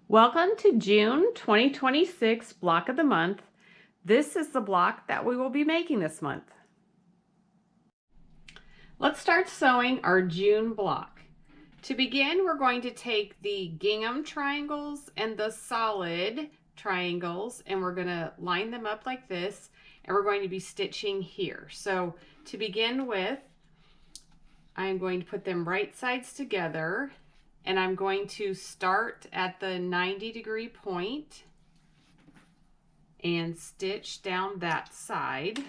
Welcome to June 2026 block of the month. This is the block that we will be making this month. Let's start sewing our June block. To begin, we're going to take the gingham triangles and the solid triangles, and we're going to line them up like this, and we're going to be stitching here. So to begin with, I'm going to put them right sides together, and I'm going to start at the 90-degree point and stitch down that side.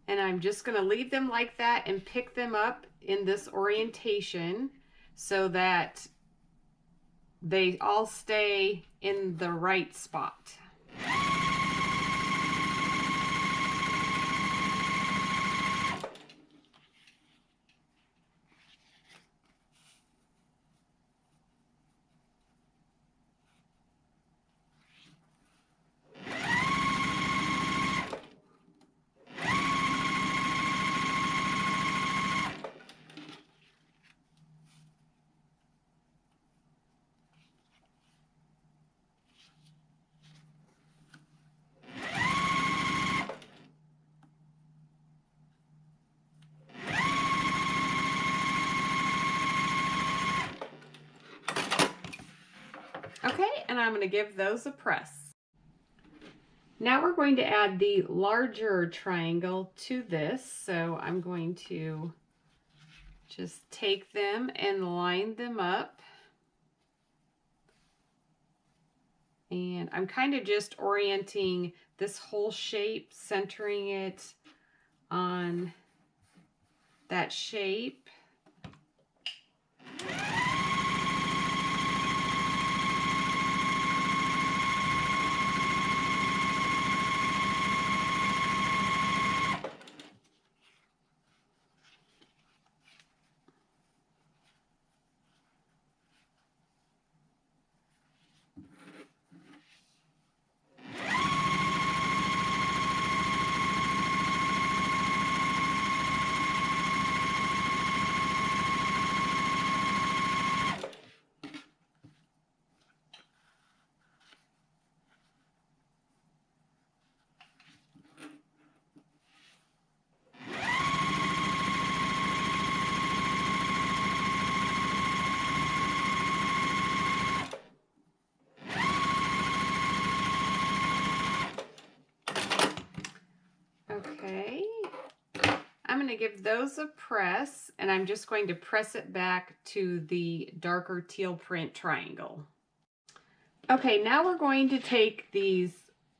And I'm just going to leave them like that and pick them up in this orientation so that they all stay in the right spot. Okay, and I'm going to give those a press. Now we're going to add the larger triangle to this. So I'm going to just take them and line them up. And I'm kind of just orienting this whole shape, centering it on that shape. Okay, I'm going to give those a press, and I'm just going to press it back to the darker teal print triangle. Okay, now we're going to take these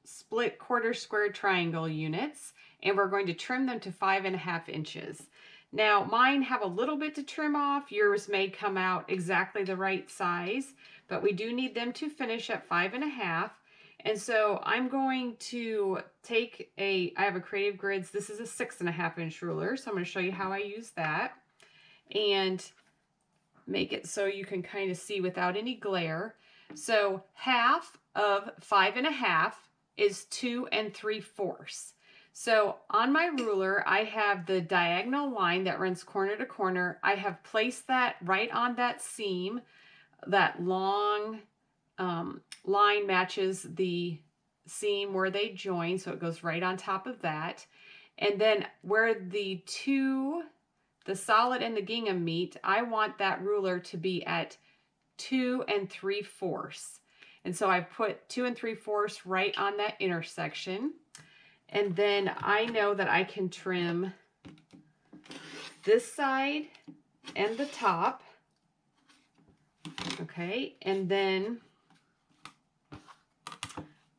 split quarter square triangle units, and we're going to trim them to 5.5 inches. Now mine have a little bit to trim off. Yours may come out exactly the right size, but we do need them to finish at 5.5. And so I'm going to take I have a Creative Grids. This is a 6.5 inch ruler. So I'm going to show you how I use that and make it so you can kind of see without any glare. So half of 5.5 is 2 3/4. So on my ruler, I have the diagonal line that runs corner to corner. I have placed that right on that seam. That long line matches the seam where they join, so it goes right on top of that. And then where the solid and the gingham meet, I want that ruler to be at 2 3/4. And so I put 2 3/4 right on that intersection. And then I know that I can trim this side and the top. Okay, and then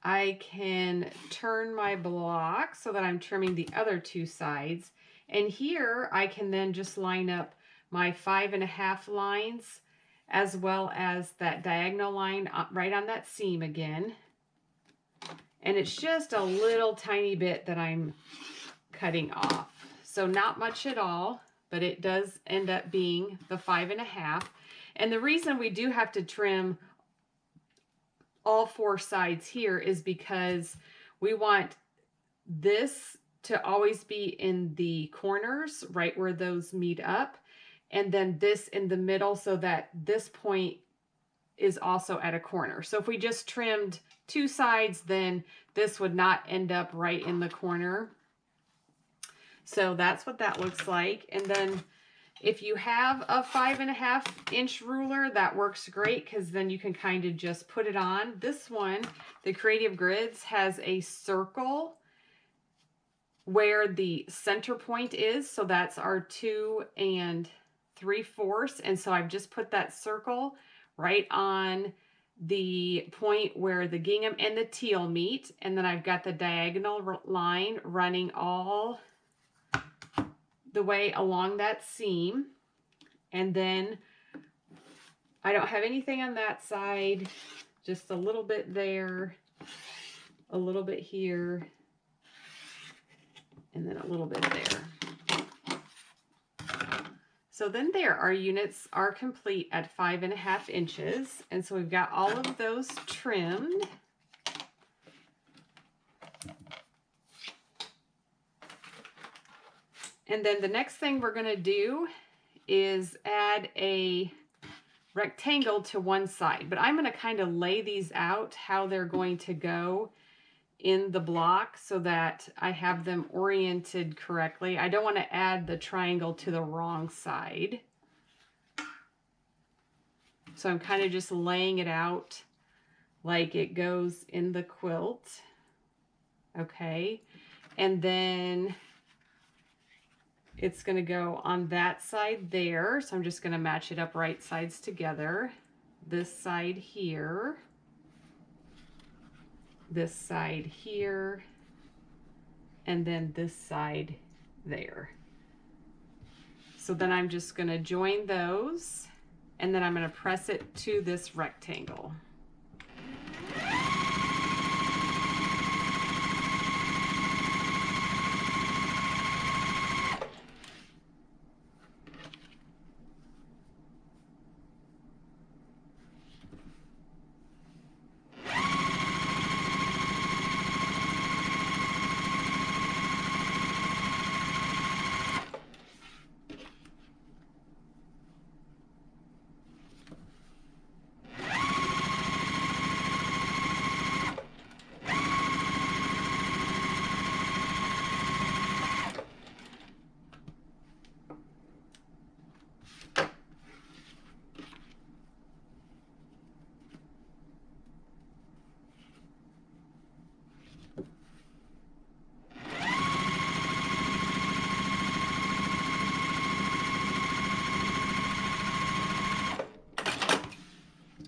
I can turn my block so that I'm trimming the other two sides. And here I can then just line up my 5.5 lines as well as that diagonal line right on that seam again. And it's just a little tiny bit that I'm cutting off. So not much at all, but it does end up being the 5.5. And the reason we do have to trim all 4 sides here is because we want this to always be in the corners, right where those meet up. and then this in the middle so that this point is also at a corner. So if we just trimmed two sides, then this would not end up right in the corner. So that's what that looks like. And then if you have a 5.5-inch ruler, that works great because then you can kind of just put it on. This one, the Creative Grids, has a circle where the center point is. So that's our 2 3/4. And so I've just put that circle right on the point where the gingham and the teal meet. And then I've got the diagonal line running all the way along that seam. And then I don't have anything on that side, just a little bit there, a little bit here, and then a little bit there. So then there, our units are complete at 5.5 inches. And so we've got all of those trimmed. And then the next thing we're going to do is add a rectangle to one side. But I'm going to kind of lay these out how they're going to go in the block so that I have them oriented correctly. I don't want to add the triangle to the wrong side. So I'm kind of just laying it out like it goes in the quilt. Okay. And then it's going to go on that side there. So I'm just going to match it up right sides together. This side here. This side here. And then this side there. So then I'm just going to join those. And then I'm going to press it to this rectangle.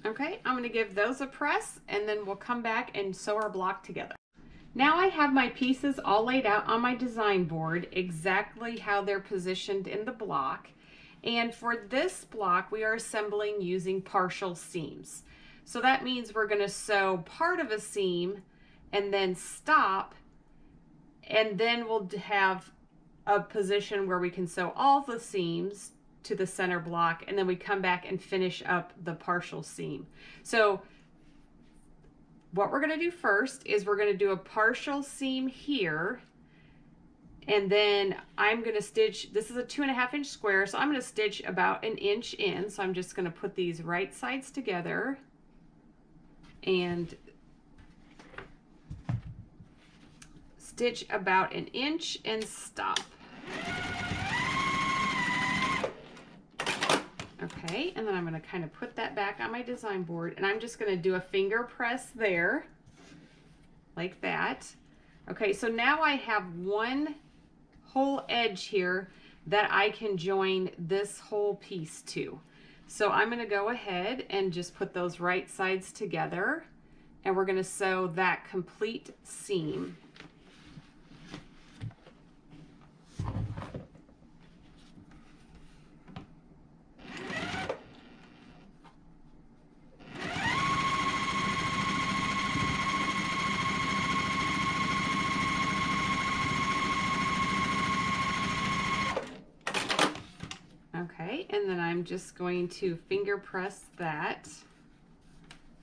Okay, I'm going to give those a press and then we'll come back and sew our block together. Now I have my pieces all laid out on my design board, exactly how they're positioned in the block. And for this block, we are assembling using partial seams. So that means we're going to sew part of a seam and then stop, and then we'll have a position where we can sew all the seams to the center block, and then we come back and finish up the partial seam. So what we're going to do first is we're going to do a partial seam here, and then I'm going to stitch, this is a 2.5-inch square, so I'm going to stitch about 1 inch in. So I'm just going to put these right sides together and stitch about 1 inch and stop. Okay, and then I'm going to kind of put that back on my design board, and I'm just going to do a finger press there, like that. Okay, so now I have one whole edge here that I can join this whole piece to. So I'm going to go ahead and just put those right sides together, and we're going to sew that complete seam. Okay, and then I'm just going to finger press that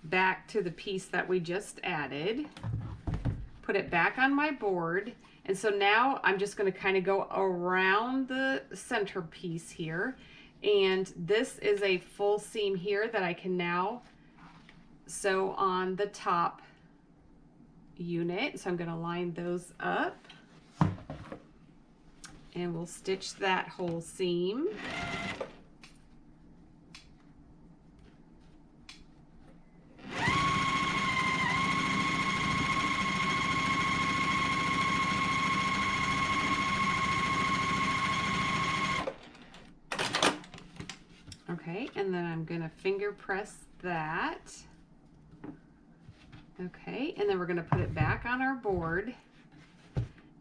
back to the piece that we just added, put it back on my board, and so now I'm just going to kind of go around the center piece here, And this is a full seam here that I can now sew on the top unit. So I'm going to line those up and we'll stitch that whole seam. Okay, and then I'm going to finger press that. Okay, and then we're going to put it back on our board.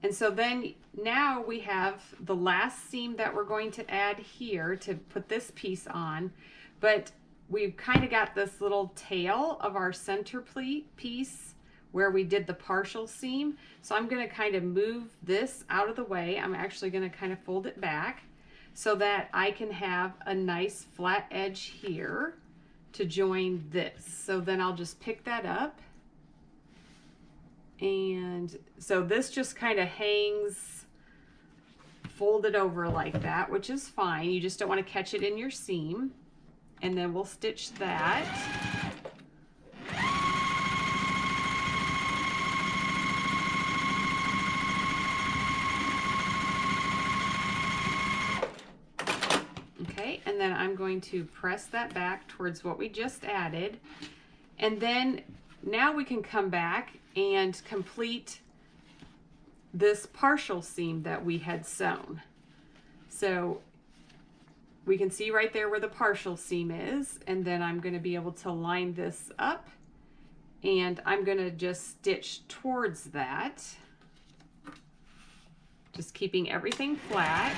And so then now we have the last seam that we're going to add here to put this piece on, but we've kind of got this little tail of our center pleat piece where we did the partial seam. So I'm going to kind of move this out of the way. I'm actually going to kind of fold it back so that I can have a nice flat edge here to join this. So then I'll just pick that up. And so this just kind of hangs folded over like that, which is fine. You just don't want to catch it in your seam. And then we'll stitch that. Okay, and then I'm going to press that back towards what we just added. And then now we can come back and complete this partial seam that we had sewn. So we can see right there where the partial seam is, and then I'm going to be able to line this up, and I'm going to just stitch towards that, just keeping everything flat.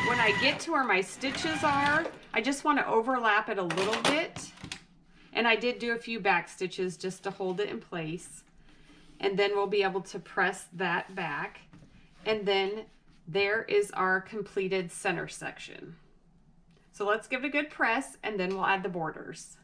When I get to where my stitches are, I just want to overlap it a little bit. And I did do a few back stitches just to hold it in place. And then we'll be able to press that back. And then there is our completed center section. So let's give it a good press and then we'll add the borders.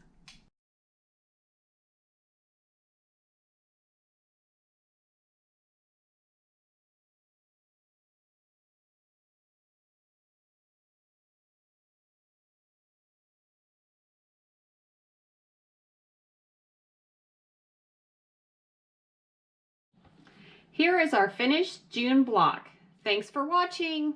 Here is our finished June block. Thanks for watching.